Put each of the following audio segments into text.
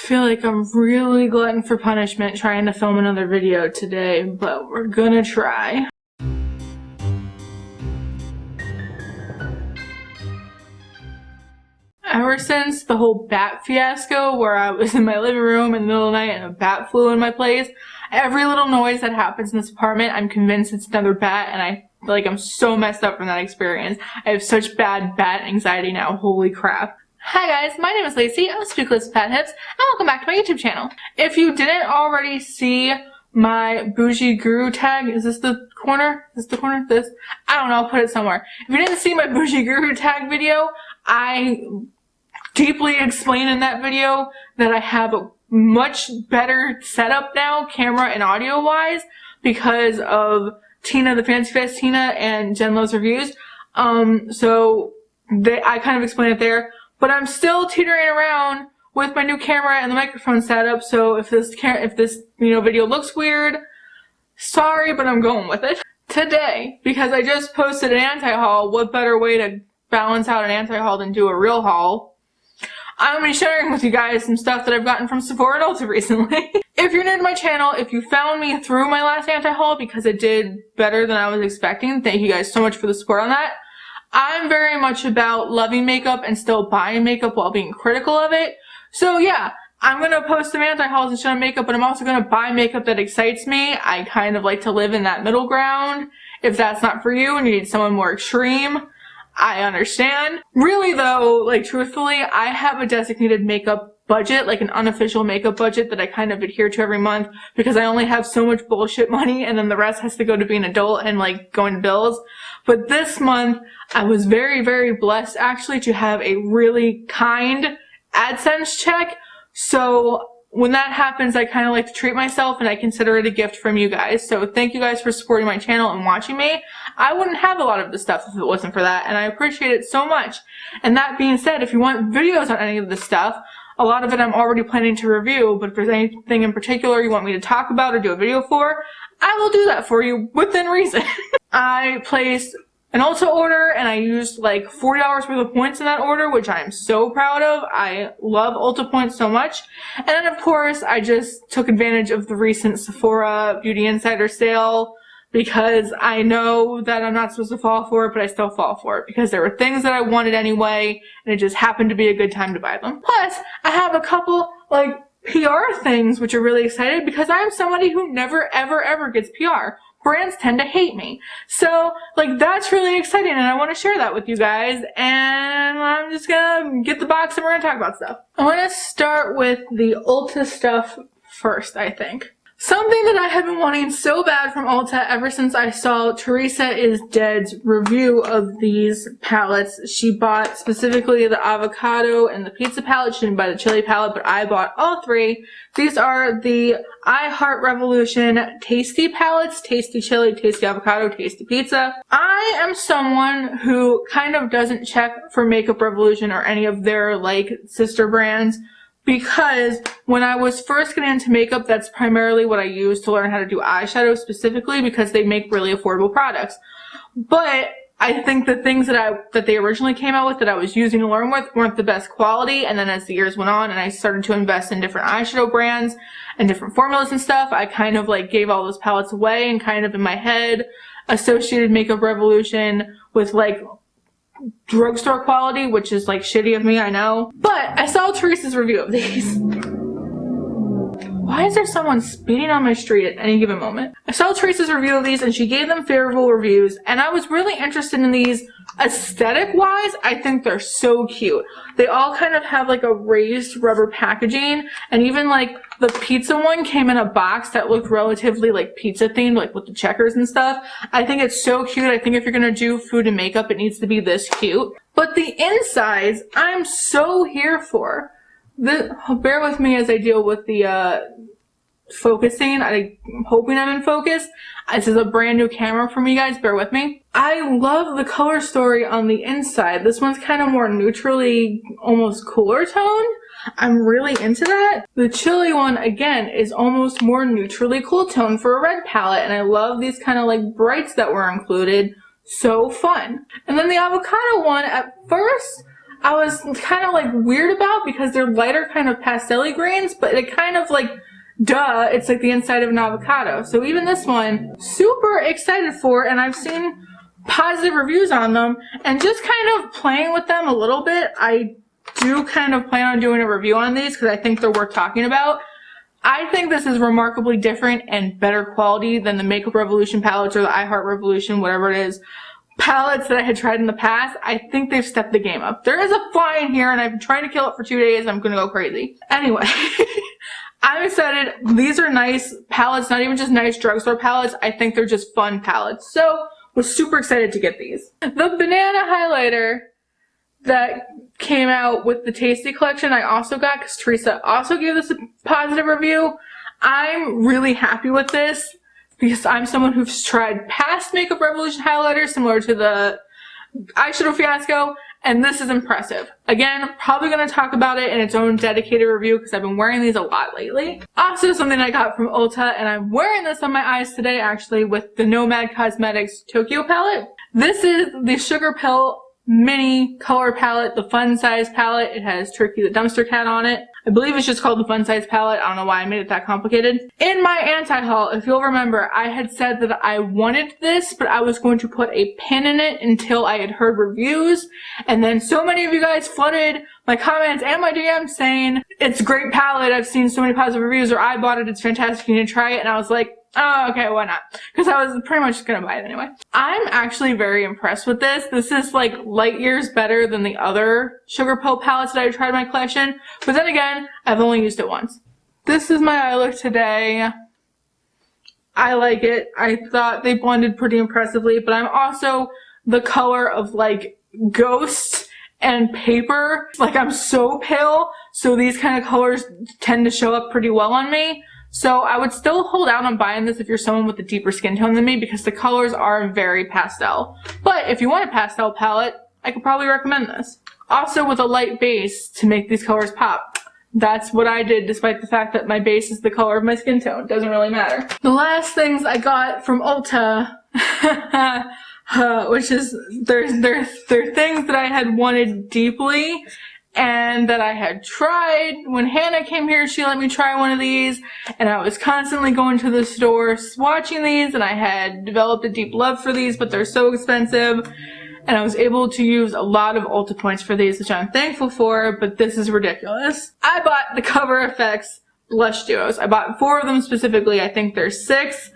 feel like I'm really glutton for punishment trying to film another video today, but we're gonna try. Ever since the whole bat fiasco where I was in my living room in the middle of the night and a bat flew in my place, every little noise that happens in this apartment, I'm convinced it's another bat, and I'm so messed up from that experience. I have such bad bat anxiety now, holy crap. Hi guys, my name is Lacey of Speakless Fat Hips, and welcome back to my YouTube channel. If you didn't already see my bougie guru tag, is this the corner? Is this the corner? This? I don't know, I'll put it somewhere. If you didn't see my bougie guru tag video, I deeply explain in that video that I have a much better setup now, camera and audio wise, because of Tina, the Fancy Fest Tina, and Jen Lowe's reviews. I kind of explain it there, but I'm still teetering around with my new camera and the microphone setup. So if this video looks weird, sorry, but I'm going with it today because I just posted an anti-haul. What better way to balance out an anti-haul than do a real haul? I'm going to be sharing with you guys some stuff that I've gotten from Sephora and Ulta recently. If you're new to my channel, if you found me through my last anti-haul because it did better than I was expecting, thank you guys so much for the support on that. I'm very much about loving makeup and still buying makeup while being critical of it. So yeah, I'm going to post some anti-hauls and show makeup, but I'm also going to buy makeup that excites me. I kind of like to live in that middle ground. If that's not for you and you need someone more extreme, I understand. Really though, truthfully, I have a designated makeup budget, an unofficial makeup budget that I kind of adhere to every month because I only have so much bullshit money and then the rest has to go to being an adult and going to bills. But this month, I was very, very blessed actually to have a really kind AdSense check. So when that happens, I kind of like to treat myself and I consider it a gift from you guys. So thank you guys for supporting my channel and watching me. I wouldn't have a lot of this stuff if it wasn't for that, and I appreciate it so much. And that being said, if you want videos on any of this stuff, a lot of it I'm already planning to review, but if there's anything in particular you want me to talk about or do a video for, I will do that for you within reason. I placed an Ulta order and I used $40 worth of points in that order, which I am so proud of. I love Ulta points so much. And then of course I just took advantage of the recent Sephora Beauty Insider sale because I know that I'm not supposed to fall for it, but I still fall for it because there were things that I wanted anyway and it just happened to be a good time to buy them. Plus, I have a couple PR things which are really excited because I'm somebody who never ever gets PR. Brands tend to hate me. So, that's really exciting and I want to share that with you guys, and I'm just gonna get the box and we're gonna talk about stuff. I want to start with the Ulta stuff first, I think. Something that I have been wanting so bad from Ulta ever since I saw Teresa is Dead's review of these palettes. She bought specifically the avocado and the pizza palette. She didn't buy the chili palette, but I bought all three. These are the I Heart Revolution Tasty palettes. Tasty chili, tasty avocado, tasty pizza. I am someone who kind of doesn't check for Makeup Revolution or any of their sister brands, because when I was first getting into makeup, that's primarily what I used to learn how to do eyeshadow specifically because they make really affordable products. But I think the things that they originally came out with that I was using to learn with weren't the best quality, and then as the years went on and I started to invest in different eyeshadow brands and different formulas and stuff, I kind of gave all those palettes away and kind of in my head associated Makeup Revolution with drugstore quality, which is shitty of me, I know. But I saw Teresa's review of these. Why is there someone speeding on my street at any given moment? I saw Teresa's review of these and she gave them favorable reviews, and I was really interested in these aesthetic wise. I think they're so cute. They all kind of have a raised rubber packaging, and even the pizza one came in a box that looked relatively pizza themed, with the checkers and stuff. I think it's so cute. I think if you're gonna do food and makeup, it needs to be this cute. But the insides, I'm so here for. Bear with me as I deal with the focusing. I'm hoping I'm in focus. This is a brand new camera for me, guys. Bear with me. I love the color story on the inside. This one's kind of more neutrally, almost cooler tone. I'm really into that. The chili one, again, is almost more neutrally cool tone for a red palette, and I love these kind of brights that were included. So fun. And then the avocado one, at first, I was kind of like weird about because they're lighter kind of pastel-y greens, but it kind of like, duh, it's like the inside of an avocado. So even this one, super excited for, and I've seen positive reviews on them, and just kind of playing with them a little bit. I do kind of plan on doing a review on these because I think they're worth talking about. I think this is remarkably different and better quality than the Makeup Revolution palettes or the I Heart Revolution, whatever it is, palettes that I had tried in the past. I think they've stepped the game up. There is a fly in here and I've been trying to kill it for 2 days. I'm gonna go crazy. Anyway, I'm excited. These are nice palettes, not even just nice drugstore palettes. I think they're just fun palettes. So, was super excited to get these. The banana highlighter that came out with the Tasty collection I also got because Teresa also gave this a positive review. I'm really happy with this because I'm someone who's tried past Makeup Revolution highlighters similar to the Eyeshadow Fiasco, and this is impressive. Again, probably going to talk about it in its own dedicated review because I've been wearing these a lot lately. Also something I got from Ulta, and I'm wearing this on my eyes today actually with the Nomad Cosmetics Tokyo palette. This is the Sugarpill mini color palette, the Funsized palette. It has Turkey the Dumpster Cat on it. I believe it's just called the Funsized palette. I don't know why I made it that complicated. In my anti-haul, if you'll remember, I had said that I wanted this, but I was going to put a pin in it until I had heard reviews. And then so many of you guys flooded my comments and my DMs saying, it's a great palette, I've seen so many positive reviews, or I bought it, it's fantastic, you need to try it. And I was like, oh, okay, why not? Because I was pretty much just gonna buy it anyway. I'm actually very impressed with this. This is like light years better than the other Sugarpill palettes that I tried in my collection. But then again, I've only used it once. This is my eye look today. I like it. I thought they blended pretty impressively, but I'm also the color of like ghost and paper. Like I'm so pale, so these kind of colors tend to show up pretty well on me. So I would still hold out on buying this if you're someone with a deeper skin tone than me because the colors are very pastel. But if you want a pastel palette, I could probably recommend this. Also with a light base to make these colors pop. That's what I did despite the fact that my base is the color of my skin tone. It doesn't really matter. The last things I got from Ulta, which is, they're things that I had wanted deeply and that I had tried. When Hannah came here, she let me try one of these, and I was constantly going to the store swatching these, and I had developed a deep love for these, but they're so expensive, and I was able to use a lot of Ulta points for these, which I'm thankful for, but this is ridiculous. I bought the Cover FX blush duos. I bought 4 of them specifically. I think there's 6.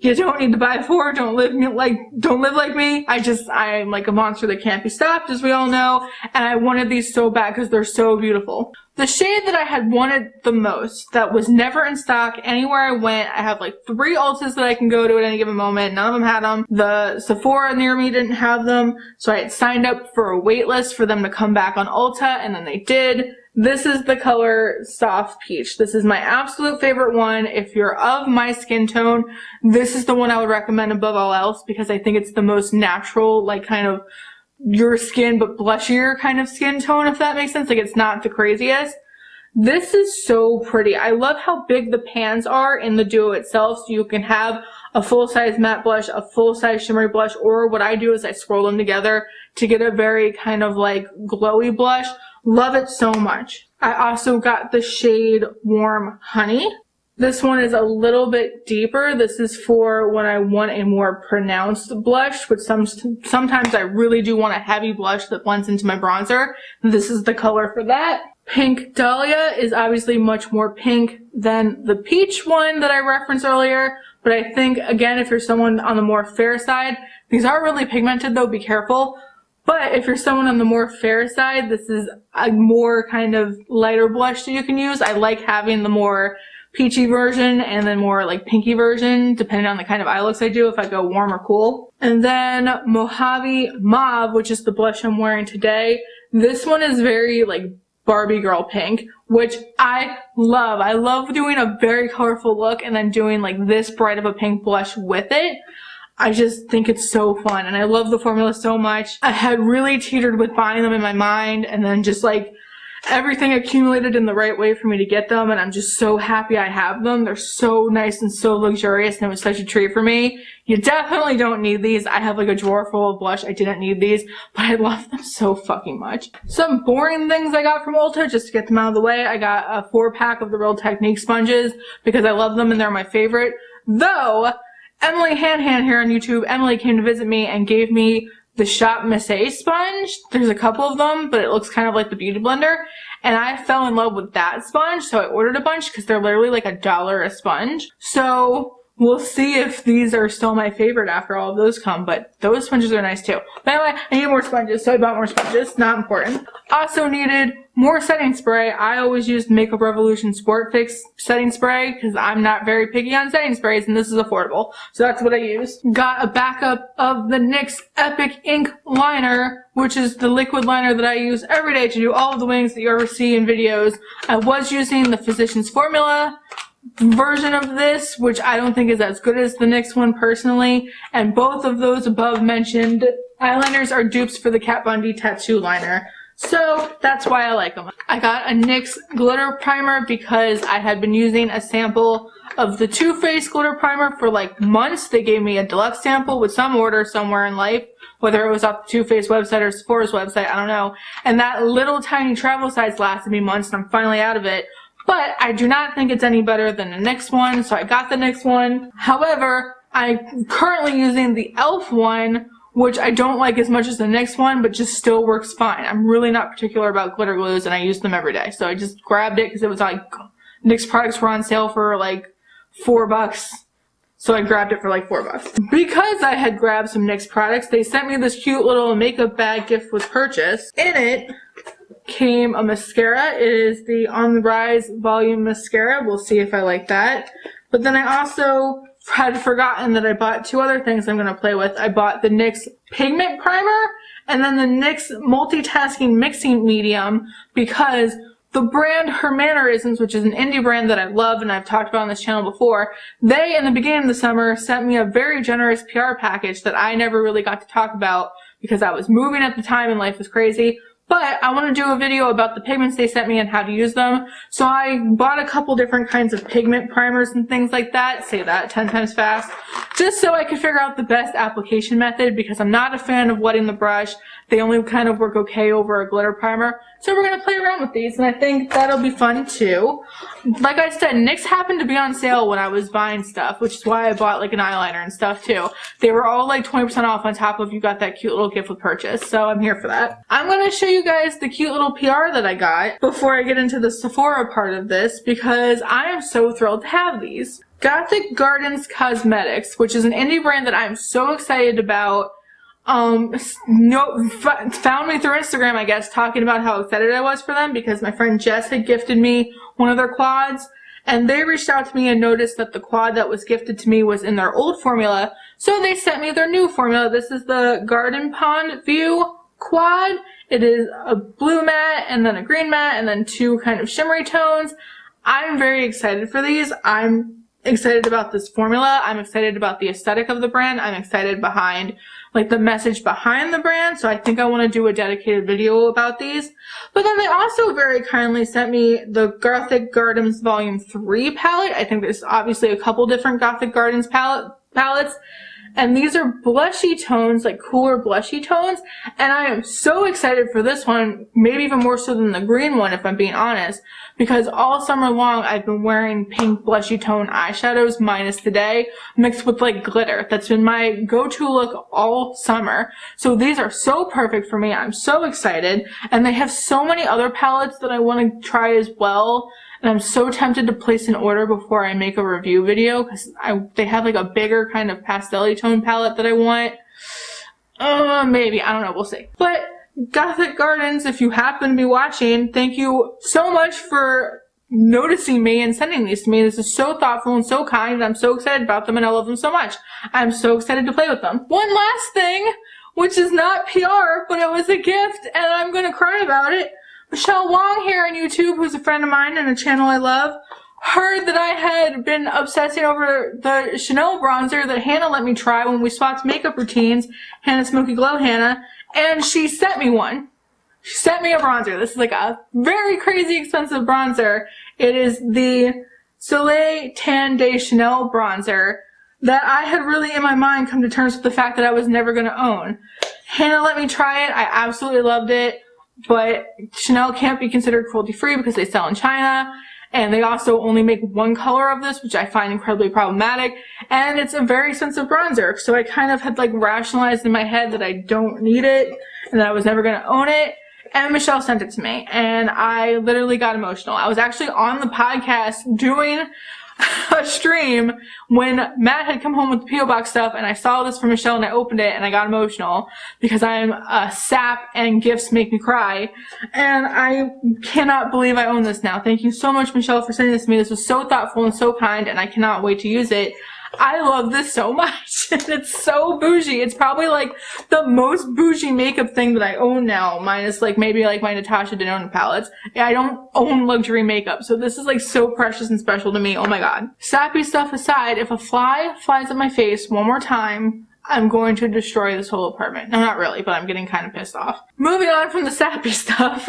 You don't need to buy 4. Don't live like me. I'm like a monster that can't be stopped, as we all know. And I wanted these so bad because they're so beautiful. The shade that I had wanted the most, that was never in stock anywhere I went, I have like 3 Ultas that I can go to at any given moment. None of them had them. The Sephora near me didn't have them. So I had signed up for a wait list for them to come back on Ulta, and then they did. This is the color Soft Peach. This is my absolute favorite one. If you're of my skin tone, this is the one I would recommend above all else because I think it's the most natural, like kind of your skin but blushier kind of skin tone, if that makes sense. Like it's not the craziest. This is so pretty. I love how big the pans are in the duo itself, so you can have a full-size matte blush, a full-size shimmery blush, or what I do is I swirl them together to get a very kind of like glowy blush. Love it so much. I also got the shade Warm Honey. This one is a little bit deeper. This is for when I want a more pronounced blush, which sometimes I really do want a heavy blush that blends into my bronzer. This is the color for that. Pink Dahlia is obviously much more pink than the peach one that I referenced earlier, but I think, again, if you're someone on the more fair side, these are really pigmented though, be careful. But if you're someone on the more fair side, this is a more kind of lighter blush that you can use. I like having the more peachy version and then more like pinky version, depending on the kind of eye looks I do, if I go warm or cool. And then Mojave Mauve, which is the blush I'm wearing today. This one is very like Barbie girl pink, which I love. I love doing a very colorful look and then doing like this bright of a pink blush with it. I just think it's so fun, and I love the formula so much. I had really teetered with buying them in my mind, and then just like everything accumulated in the right way for me to get them, and I'm just so happy I have them. They're so nice and so luxurious, and it was such a treat for me. You definitely don't need these. I have like a drawer full of blush. I didn't need these, but I love them so fucking much. Some boring things I got from Ulta, just to get them out of the way. I got a 4-pack of the Real Technique sponges because I love them and they're my favorite. Though, Emily Han here on YouTube, Emily came to visit me and gave me the Shop Miss A sponge. There's a couple of them, but it looks kind of like the Beauty Blender. And I fell in love with that sponge, so I ordered a bunch because they're literally like $1 a sponge. So we'll see if these are still my favorite after all of those come, but those sponges are nice too. But anyway, I need more sponges, so I bought more sponges. Not important. Also needed more setting spray. I always use Makeup Revolution Sport Fix setting spray because I'm not very picky on setting sprays and this is affordable. So that's what I use. Got a backup of the NYX Epic Ink Liner, which is the liquid liner that I use every day to do all of the wings that you ever see in videos. I was using the Physicians Formula version of this, which I don't think is as good as the NYX one personally, and both of those above mentioned eyeliners are dupes for the Kat Von D tattoo liner. So that's why I like them. I got a NYX Glitter Primer because I had been using a sample of the Too Faced Glitter Primer for like months. They gave me a deluxe sample with some order somewhere in life, whether it was off the Too Faced website or Sephora's website, I don't know. And that little tiny travel size lasted me months and I'm finally out of it. But I do not think it's any better than the NYX one, so I got the NYX one. However, I'm currently using the e.l.f. one, which I don't like as much as the NYX one, but just still works fine. I'm really not particular about glitter glues, and I use them every day. So I just grabbed it because it was like, NYX products were on sale for like $4. So I grabbed it for like $4. Because I had grabbed some NYX products, they sent me this cute little makeup bag gift with purchase. In it came a mascara. It is the On the Rise Volume Mascara. We'll see if I like that. But then I also had forgotten that I bought 2 other things I'm going to play with. I bought the NYX Pigment Primer and then the NYX Multitasking Mixing Medium because the brand Her Mannerisms, which is an indie brand that I love and I've talked about on this channel before, they, in the beginning of the summer, sent me a very generous PR package that I never really got to talk about because I was moving at the time and life was crazy. But I want to do a video about the pigments they sent me and how to use them. So I bought a couple different kinds of pigment primers and things like that. Say that 10 times fast. Just so I could figure out the best application method because I'm not a fan of wetting the brush. They only kind of work okay over a glitter primer. So we're going to play around with these and I think that'll be fun too. Like I said, NYX happened to be on sale when I was buying stuff, which is why I bought like an eyeliner and stuff too. They were all like 20% off on top of you got that cute little gift with purchase. So I'm here for that. I'm going to show you guys the cute little PR that I got before I get into the Sephora part of this because I am so thrilled to have these. Gothic Gardens Cosmetics, which is an indie brand that I'm so excited about. Found me through Instagram, I guess, talking about how excited I was for them because my friend Jess had gifted me one of their quads and they reached out to me and noticed that the quad that was gifted to me was in their old formula, so they sent me their new formula. This is the Garden Pond View quad. It is a blue matte and then a green matte and then 2 kind of shimmery tones. I'm very excited for these. I'm excited about this formula. I'm excited about the aesthetic of the brand. I'm excited behind like the message behind the brand, so I think I want to do a dedicated video about these. But then they also very kindly sent me the Gothic Gardens Volume 3 palette. I think there's obviously a couple different Gothic Gardens palettes. And these are blushy tones, like cooler blushy tones. And I am so excited for this one, maybe even more so than the green one if I'm being honest. Because all summer long I've been wearing pink blushy tone eyeshadows minus today, mixed with like glitter. That's been my go-to look all summer. So these are so perfect for me. I'm so excited. And they have so many other palettes that I want to try as well. And I'm so tempted to place an order before I make a review video because they have like a bigger kind of pastel-y tone palette that I want. Maybe. I don't know. We'll see. But Gothic Gardens, if you happen to be watching, thank you so much for noticing me and sending these to me. This is so thoughtful and so kind, and I'm so excited about them and I love them so much. I'm so excited to play with them. One last thing, which is not PR, but it was a gift and I'm going to cry about it. Michelle Wong here on YouTube, who's a friend of mine and a channel I love, heard that I had been obsessing over the Chanel bronzer that Hannah let me try when we swapped makeup routines, Hannah Smoky Glow Hannah, and she sent me one. she sent me a bronzer. This is like a very crazy expensive bronzer. It is the Soleil Tan de Chanel bronzer that I had really in my mind come to terms with the fact that I was never going to own. Hannah let me try it. I absolutely loved it, but Chanel can't be considered cruelty free because they sell in China, and they also only make one color of this, which I find incredibly problematic, and it's a very expensive bronzer. So I kind of had like rationalized in my head that I don't need it and that I was never going to own it. And Michelle sent it to me, and I literally got emotional. I was actually on the podcast doing a stream when Matt had come home with the P.O. Box stuff, and I saw this from Michelle and I opened it and I got emotional because I'm a sap and gifts make me cry, and I cannot believe I own this now. Thank you so much, Michelle, for sending this to me. This was so thoughtful and so kind, and I cannot wait to use it. I love this so much. It's so bougie. It's probably like the most bougie makeup thing that I own now, minus like maybe like my Natasha Denona palettes. Yeah, I don't own luxury makeup, so this is like so precious and special to me. Oh my god. Sappy stuff aside, if a fly flies at my face one more time, I'm going to destroy this whole apartment. No, not really, but I'm getting kind of pissed off. Moving on from the sappy stuff,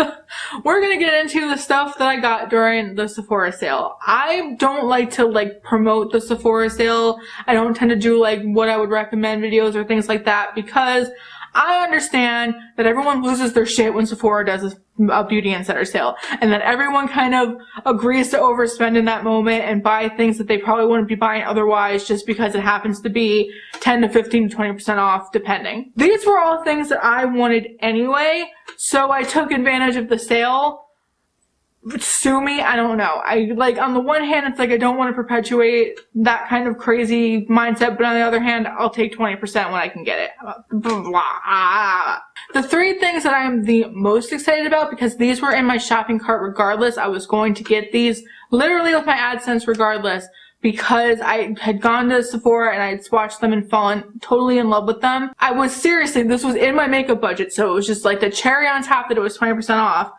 we're gonna get into the stuff that I got during the Sephora sale. I don't like to like promote the Sephora sale. I don't tend to do like what I would recommend videos or things like that because I understand that everyone loses their shit when Sephora does a beauty insider sale, and that everyone kind of agrees to overspend in that moment and buy things that they probably wouldn't be buying otherwise just because it happens to be 10 to 15 to 20% off depending. These were all things that I wanted anyway, so I took advantage of the sale. Sue me, I don't know. I like, on the one hand, it's like I don't want to perpetuate that kind of crazy mindset, but on the other hand, I'll take 20% when I can get it. The three things that I am the most excited about, because these were in my shopping cart regardless, I was going to get these literally with my AdSense regardless, because I had gone to Sephora and I had swatched them and fallen totally in love with them. I was seriously, this was in my makeup budget, so it was just like the cherry on top that it was 20% off.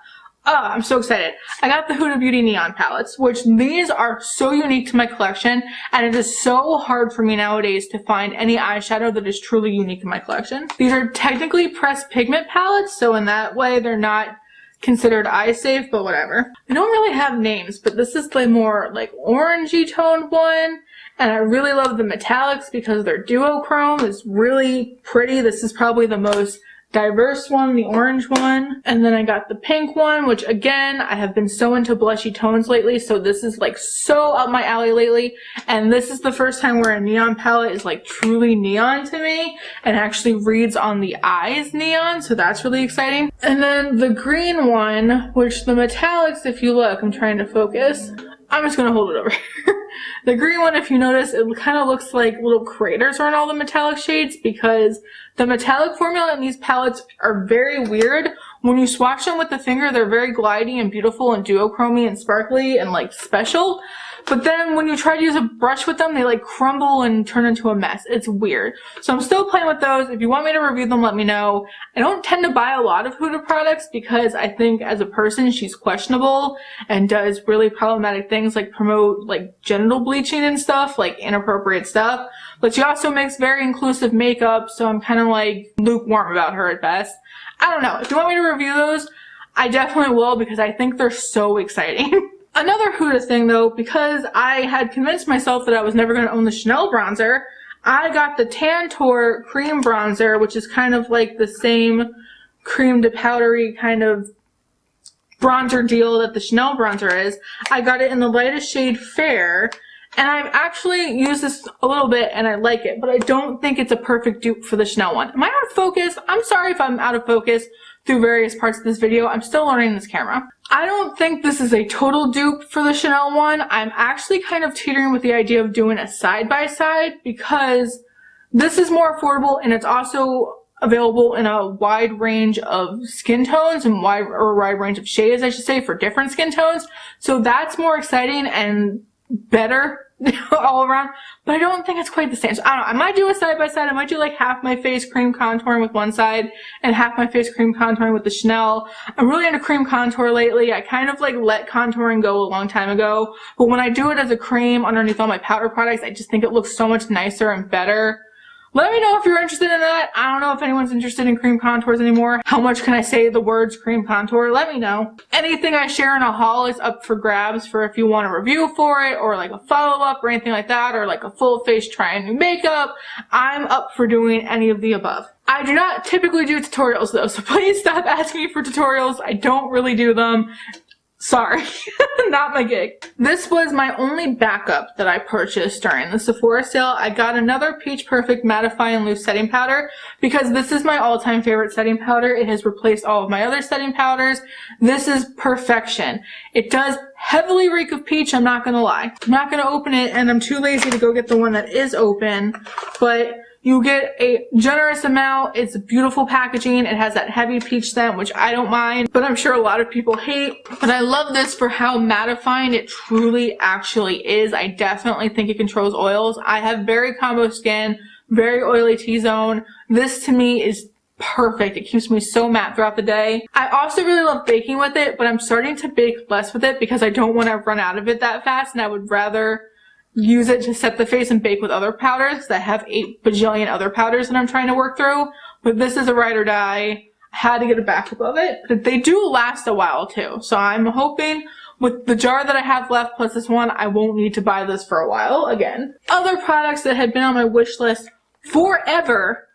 Oh, I'm so excited. I got the Huda Beauty Neon palettes, which these are so unique to my collection, and it is so hard for me nowadays to find any eyeshadow that is truly unique in my collection. These are technically pressed pigment palettes, so in that way they're not considered eye safe, but whatever. I don't really have names, but this is the more like orangey toned one, and I really love the metallics because their duochrome is really pretty. This is probably the most diverse one, the orange one. And then I got the pink one, which again, I have been so into blushy tones lately, so this is like so up my alley lately. And this is the first time where a neon palette is like truly neon to me and actually reads on the eyes neon, so that's really exciting. And then the green one, which the metallics, if you look, I'm trying to focus. I'm just gonna hold it over here. The green one, if you notice, it kind of looks like little craters around all the metallic shades because the metallic formula in these palettes are very weird. When you swatch them with the finger, they're very glidey and beautiful and duochromy and sparkly and like special. But then when you try to use a brush with them, they like crumble and turn into a mess. It's weird. So I'm still playing with those. If you want me to review them, let me know. I don't tend to buy a lot of Huda products because I think as a person, she's questionable and does really problematic things like promote like genital bleaching and stuff, like inappropriate stuff. But she also makes very inclusive makeup, so I'm kind of like lukewarm about her at best. I don't know. If you want me to review those, I definitely will because I think they're so exciting. Another Huda thing though, because I had convinced myself that I was never going to own the Chanel bronzer, I got the Tantour cream bronzer, which is kind of like the same cream to powdery kind of bronzer deal that the Chanel bronzer is. I got it in the lightest shade Fair, and I've actually used this a little bit and I like it, but I don't think it's a perfect dupe for the Chanel one. Am I out of focus? I'm sorry if I'm out of focus through various parts of this video. I'm still learning this camera. I don't think this is a total dupe for the Chanel one. I'm actually kind of teetering with the idea of doing a side-by-side because this is more affordable and it's also available in a wide range of skin tones and wide range of shades, I should say, for different skin tones. So that's more exciting and better all around, but I don't think it's quite the same. So I don't know, I might do a side-by-side. I might do like half my face cream contouring with one side and half my face cream contouring with the Chanel. I'm really into cream contour lately. I kind of like let contouring go a long time ago, but when I do it as a cream underneath all my powder products, I just think it looks so much nicer and better Let me know if you're interested in that. I don't know if anyone's interested in cream contours anymore. How much can I say the words cream contour? Let me know. Anything I share in a haul is up for grabs for if you want a review for it, or like a follow-up or anything like that, or like a full face try new makeup. I'm up for doing any of the above. I do not typically do tutorials though, so please stop asking me for tutorials. I don't really do them. Sorry, not my gig. This was my only backup that I purchased during the Sephora sale. I got another Peach Perfect Mattifying Loose Setting Powder because this is my all-time favorite setting powder. It has replaced all of my other setting powders. This is perfection. It does heavily reek of peach, I'm not gonna lie. I'm not gonna open it, and I'm too lazy to go get the one that is open, but you get a generous amount. It's beautiful packaging. It has that heavy peach scent, which I don't mind, but I'm sure a lot of people hate. But I love this for how mattifying it truly actually is. I definitely think it controls oils. I have very combo skin, very oily T-zone. This to me is perfect. It keeps me so matte throughout the day. I also really love baking with it, but I'm starting to bake less with it because I don't want to run out of it that fast, and I would rather use it to set the face and bake with other powders that have 8 bajillion other powders that I'm trying to work through. But this is a ride or die. I had to get a backup of it. But they do last a while too. So I'm hoping with the jar that I have left plus this one, I won't need to buy this for a while again. Other products that had been on my wish list forever,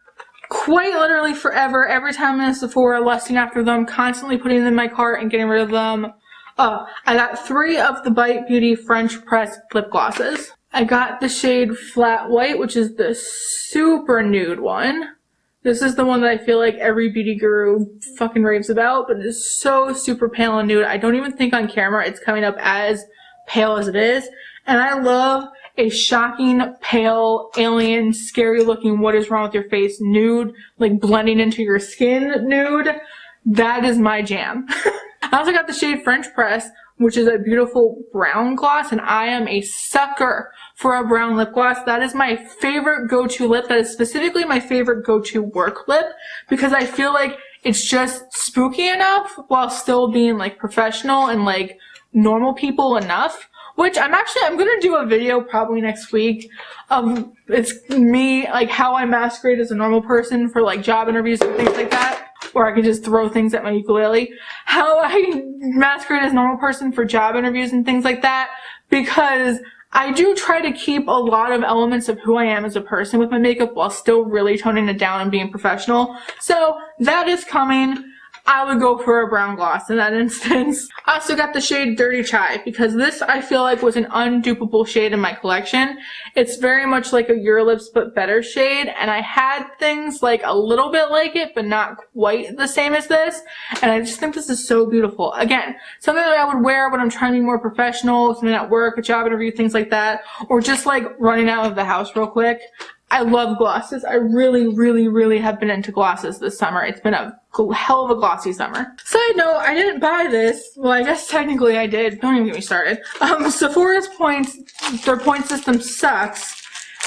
quite literally forever, every time I'm in Sephora, lusting after them, constantly putting them in my cart and getting rid of them. I got 3 of the Bite Beauty French Press lip glosses. I got the shade Flat White, which is the super nude one. This is the one that I feel like every beauty guru fucking raves about, but it's so super pale and nude. I don't even think on camera it's coming up as pale as it is. And I love a shocking, pale, alien, scary looking what is wrong with your face nude, like blending into your skin nude. That is my jam. I also got the shade French Press, which is a beautiful brown gloss, and I am a sucker for a brown lip gloss. That is my favorite go-to lip. That is specifically my favorite go-to work lip because I feel like it's just spooky enough while still being like professional and like normal people enough. Which I'm gonna do a video probably next week of it's me, like how I masquerade as a normal person for like job interviews and things like that. Or I could just throw things at my ukulele. How I masquerade as a normal person for job interviews and things like that. Because I do try to keep a lot of elements of who I am as a person with my makeup while still really toning it down and being professional. So that is coming. I would go for a brown gloss in that instance. I also got the shade Dirty Chai because this I feel like was an undupable shade in my collection. It's very much like a Your Lips but better shade, and I had things like a little bit like it but not quite the same as this, and I just think this is so beautiful. Again, something that I would wear when I'm trying to be more professional, something at work, a job interview, things like that, or just like running out of the house real quick. I love glosses. I really have been into glosses this summer. It's been a hell of a glossy summer. Side note, I didn't buy this. Well, I guess technically I did. Don't even get me started. Sephora's points, their point system sucks.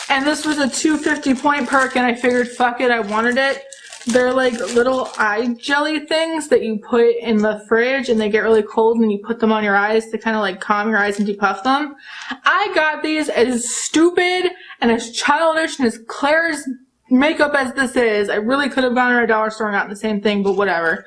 And this was a 250 point perk and I figured fuck it, I wanted it. They're like little eye jelly things that you put in the fridge and they get really cold and you put them on your eyes to kind of like calm your eyes and depuff them. I got these as stupid and as childish and as Claire's makeup as this is. I really could have gone to a dollar store and gotten the same thing, but whatever.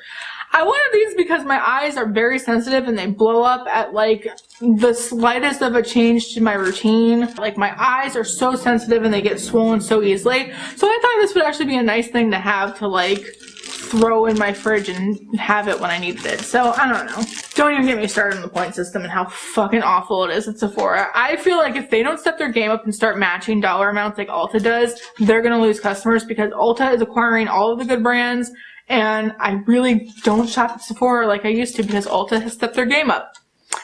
I wanted these because my eyes are very sensitive and they blow up at like the slightest of a change to my routine. Like my eyes are so sensitive and they get swollen so easily. So I thought this would actually be a nice thing to have to like throw in my fridge and have it when I needed it. So I don't know. Don't even get me started on the point system and how fucking awful it is at Sephora. I feel like if they don't step their game up and start matching dollar amounts like Ulta does, they're gonna lose customers because Ulta is acquiring all of the good brands. And I really don't shop at Sephora like I used to because Ulta has stepped their game up.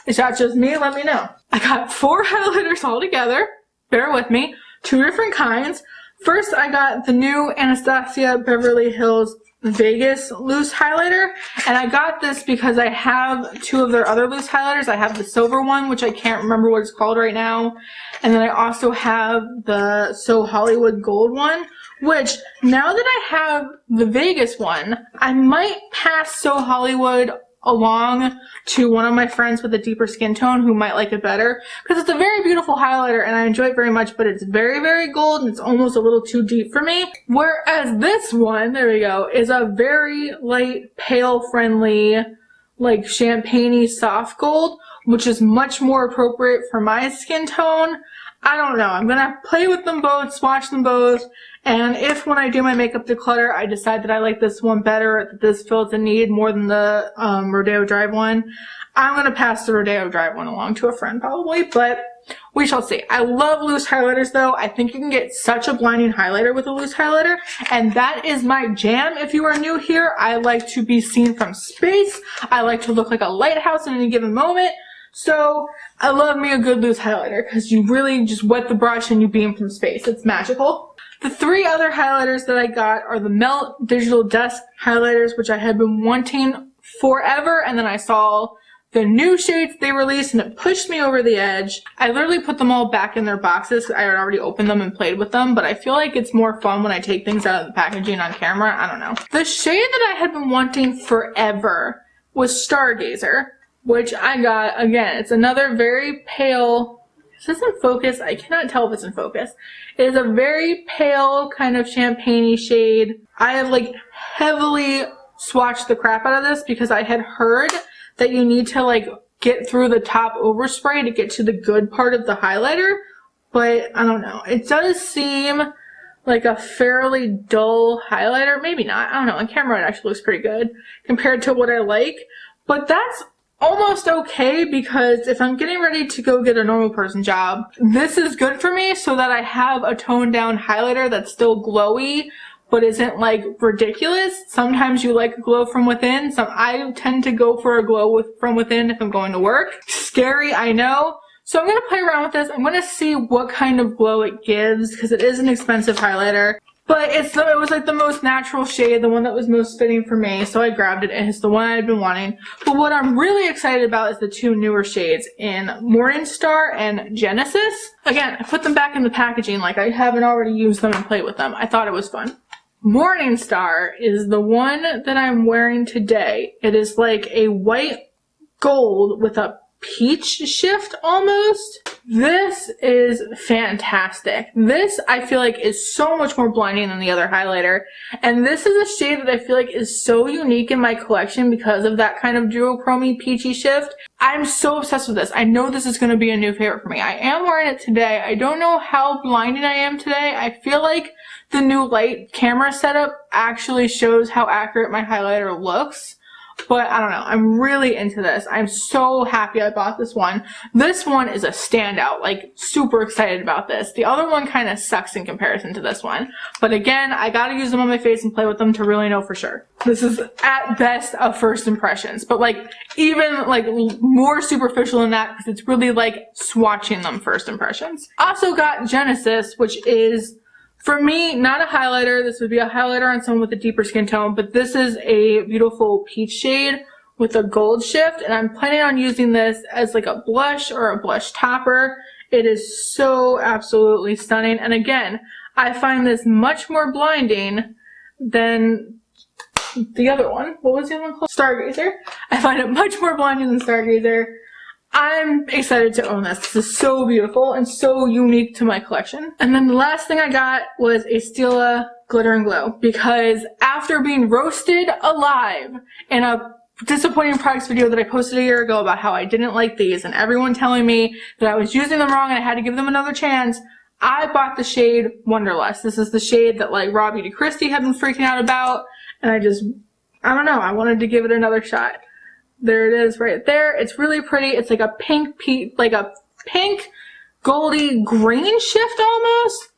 Is that just me? Let me know. I got 4 highlighters all together. Bear with me. 2 different kinds. First, I got the new Anastasia Beverly Hills Vegas loose highlighter. And I got this because I have 2 of their other loose highlighters. I have the silver one, which I can't remember what it's called right now. And then I also have the So Hollywood gold one. Which, now that I have the Vegas one, I might pass So Hollywood along to one of my friends with a deeper skin tone who might like it better, because it's a very beautiful highlighter and I enjoy it very much, but it's very, very gold and it's almost a little too deep for me. Whereas this one, there we go, is a very light, pale friendly, like champagne-y soft gold, which is much more appropriate for my skin tone. I don't know. I'm gonna play with them both, swatch them both, and if when I do my makeup declutter I decide that I like this one better, that this fills the need more than the Rodeo Drive one, I'm gonna pass the Rodeo Drive one along to a friend probably, but we shall see. I love loose highlighters though. I think you can get such a blinding highlighter with a loose highlighter, and that is my jam. If you are new here, I like to be seen from space. I like to look like a lighthouse in any given moment. So I love me a good loose highlighter because you really just wet the brush and you beam from space. It's magical. The three other highlighters that I got are the Melt Digital Dusk highlighters, which I had been wanting forever, and then I saw the new shades they released and it pushed me over the edge. I literally put them all back in their boxes. I had already opened them and played with them, but I feel like it's more fun when I take things out of the packaging on camera. I don't know. The shade that I had been wanting forever was Stargazer, which I got. Again, it's another very pale, is this in focus? I cannot tell if it's in focus. It is a very pale kind of champagne-y shade. I have like heavily swatched the crap out of this because I had heard that you need to like get through the top overspray to get to the good part of the highlighter, but I don't know. It does seem like a fairly dull highlighter. Maybe not. I don't know. On camera it actually looks pretty good compared to what I like, but that's almost okay because if I'm getting ready to go get a normal person job, this is good for me so that I have a toned down highlighter that's still glowy but isn't like ridiculous. Sometimes you like a glow from within. I tend to go for a glow from within if I'm going to work. Scary, I know. So I'm going to play around with this. I'm going to see what kind of glow it gives because it is an expensive highlighter. But it was like the most natural shade, the one that was most fitting for me, so I grabbed it, and it's the one I'd been wanting. But what I'm really excited about is the two newer shades in Morningstar and Genesis. Again, I put them back in the packaging like I haven't already used them and played with them. I thought it was fun. Morningstar is the one that I'm wearing today. It is like a white gold with a peach shift almost. This is fantastic. This I feel like is so much more blinding than the other highlighter, and this is a shade that I feel like is so unique in my collection because of that kind of duochromy peachy shift. I'm so obsessed with this. I know this is going to be a new favorite for me. I am wearing it today. I don't know how blinding I am today. I feel like the new light camera setup actually shows how accurate my highlighter looks. But I don't know, I'm really into this. I'm so happy I bought this one. This one is a standout, like super excited about this. The other one kind of sucks in comparison to this one. But again, I gotta use them on my face and play with them to really know for sure. This is at best a first impressions, but like even like more superficial than that because it's really like swatching them first impressions. Also got Genesis, which is, for me, not a highlighter. This would be a highlighter on someone with a deeper skin tone, but this is a beautiful peach shade with a gold shift, and I'm planning on using this as like a blush or a blush topper. It is so absolutely stunning, and again, I find this much more blinding than the other one. What was the other one called? Stargazer. I find it much more blinding than Stargazer. I'm excited to own this. This is so beautiful and so unique to my collection. And then the last thing I got was a Stila Glitter and Glow, because after being roasted alive in a disappointing products video that I posted a year ago about how I didn't like these and everyone telling me that I was using them wrong and I had to give them another chance, I bought the shade Wanderlust. This is the shade that like Raw Beauty Christie had been freaking out about, and I don't know, I wanted to give it another shot. There it is right there. It's really pretty. It's like a pink goldy green shift almost.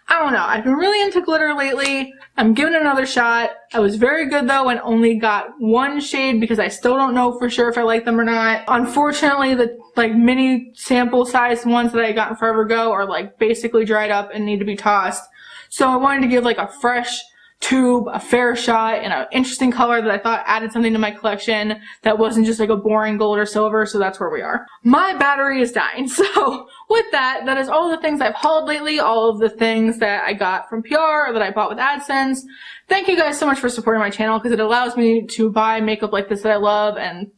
I don't know. I've been really into glitter lately. I'm giving it another shot. I was very good though and only got one shade because I still don't know for sure if I like them or not. Unfortunately, the like mini sample sized ones that I got in Forever Go are like basically dried up and need to be tossed. So I wanted to give like a fresh tube, a fair shot, and an interesting color that I thought added something to my collection that wasn't just like a boring gold or silver, so that's where we are. My battery is dying, so with that, that is all the things I've hauled lately, all of the things that I got from PR or that I bought with AdSense. Thank you guys so much for supporting my channel because it allows me to buy makeup like this that I love and,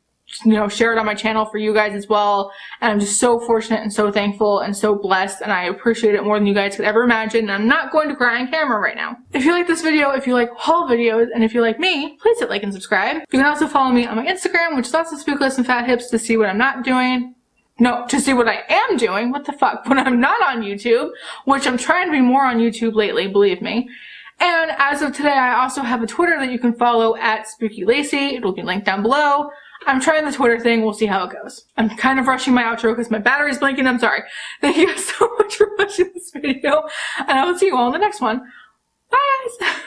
you know, share it on my channel for you guys as well. And I'm just so fortunate and so thankful and so blessed, and I appreciate it more than you guys could ever imagine. And I'm not going to cry on camera right now. If you like this video, if you like haul videos, and if you like me, please hit like and subscribe. You can also follow me on my Instagram, which is also Spookless and Fat Hips, to see what I'm not doing. No, to see what I am doing. What the fuck? When I'm not on YouTube, which I'm trying to be more on YouTube lately, believe me. And as of today, I also have a Twitter that you can follow at Spooky Lacey. It'll be linked down below. I'm trying the Twitter thing. We'll see how it goes. I'm kind of rushing my outro because my battery's blinking. I'm sorry. Thank you guys so much for watching this video, and I will see you all in the next one. Bye, guys!